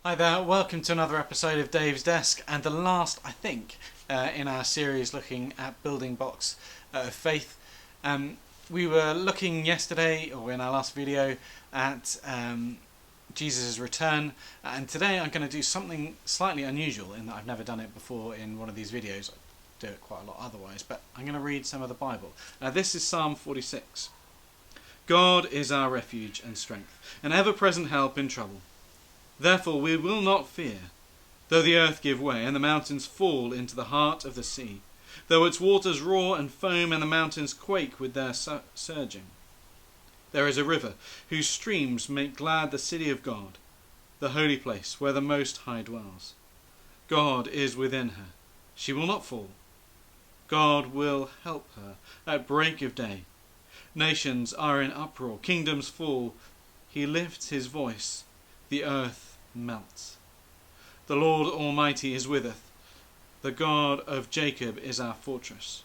Hi there, welcome to another episode of Dave's Desk, and the last, I think, in our series looking at building blocks of faith. We were looking yesterday, or in our last video, at Jesus' return, and today I'm going to do something slightly unusual in that I've never done it before in one of these videos. I do it quite a lot otherwise, but I'm going to read some of the Bible. This is Psalm 46. God is our refuge and strength, an ever-present help in trouble. Therefore we will not fear, though the earth give way, and the mountains fall into the heart of the sea, though its waters roar and foam, and the mountains quake with their surging. There is a river, whose streams make glad the city of God, the holy place where the Most High dwells. God is within her, she will not fall. God will help her at break of day. Nations are in uproar, kingdoms fall. He lifts his voice, the earth melts. The Lord Almighty is with us. The God of Jacob is our fortress.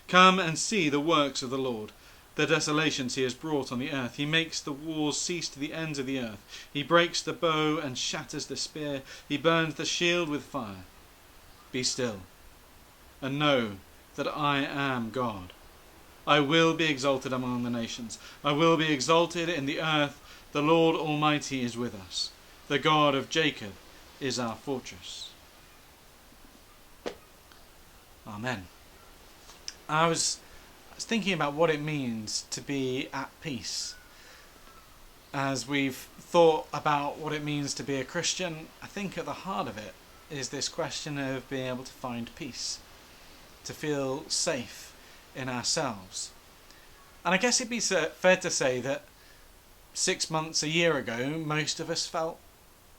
Come and see the works of the Lord, the desolations he has brought on the earth. He makes the wars cease to the ends of the earth. He breaks the bow and shatters the spear. He burns the shield with fire. Be still, and know that I am God. I will be exalted among the nations. I will be exalted in the earth. The Lord Almighty is with us. The God of Jacob is our fortress. Amen. I was thinking about what it means to be at peace. As we've thought about what it means to be a Christian, I think at the heart of it is this question of being able to find peace, to feel safe in ourselves. And I guess it'd be fair to say that 6 months, a year ago, most of us felt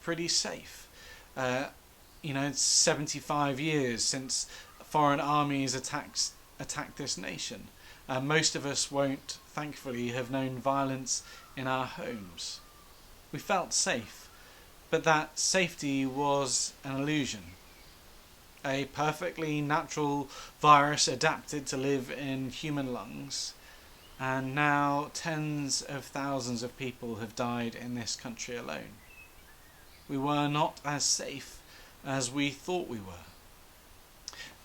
pretty safe. It's 75 years since foreign armies attacked this nation. Most of us won't, thankfully, have known violence in our homes. We felt safe, but that safety was an illusion. A perfectly natural virus adapted to live in human lungs, and now tens of thousands of people have died in this country alone. We were not as safe as we thought we were.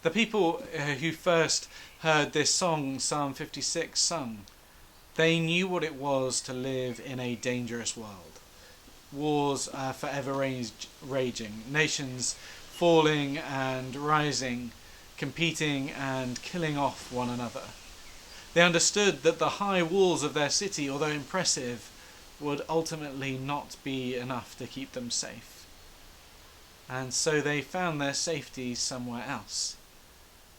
The people who first heard this song, Psalm 56, sung, they knew what it was to live in a dangerous world. Wars are forever raging, nations falling and rising, competing and killing off one another. They understood that the high walls of their city, although impressive, would ultimately not be enough to keep them safe. And so they found their safety somewhere else.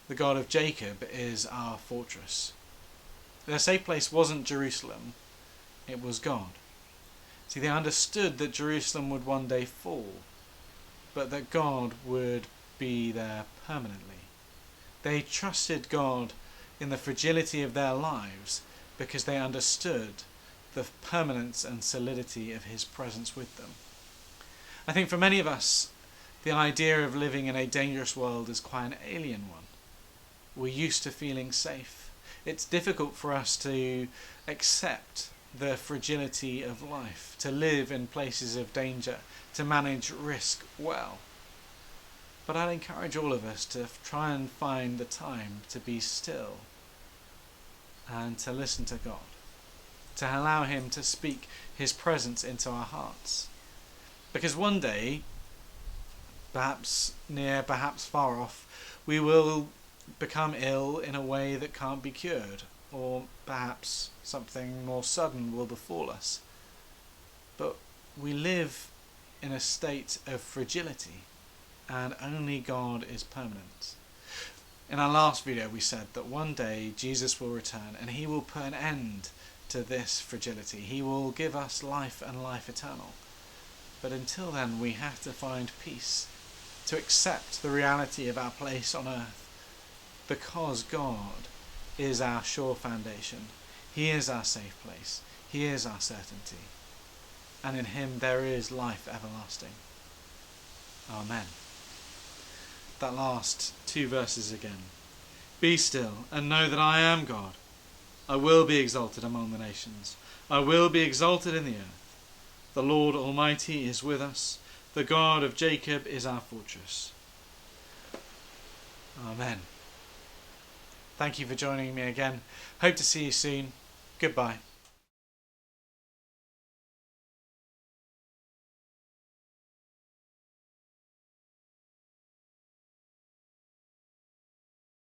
The God of Jacob is our fortress. Their safe place wasn't Jerusalem, it was God. See, they understood that Jerusalem would one day fall, but that God would be there permanently. They trusted God in the fragility of their lives because they understood the permanence and solidity of his presence with them. I think for many of us, the idea of living in a dangerous world is quite an alien one. We're used to feeling safe. It's difficult for us to accept the fragility of life, to live in places of danger, to manage risk well. But I'd encourage all of us to try and find the time to be still and to listen to God, to allow him to speak his presence into our hearts. Because one day, perhaps near, perhaps far off, we will become ill in a way that can't be cured, or perhaps something more sudden will befall us. But we live in a state of fragility, and only God is permanent. In our last video we said that one day Jesus will return and he will put an end to this fragility. He will give us life and life eternal. But until then we have to find peace, to accept the reality of our place on earth, because God is our sure foundation. He is our safe place. He is our certainty. And in him there is life everlasting. Amen. That last 2 verses again. Be still and know that I am God. I will be exalted among the nations. I will be exalted in the earth. The Lord Almighty is with us. The God of Jacob is our fortress. Amen. Thank you for joining me again. Hope to see you soon. Goodbye.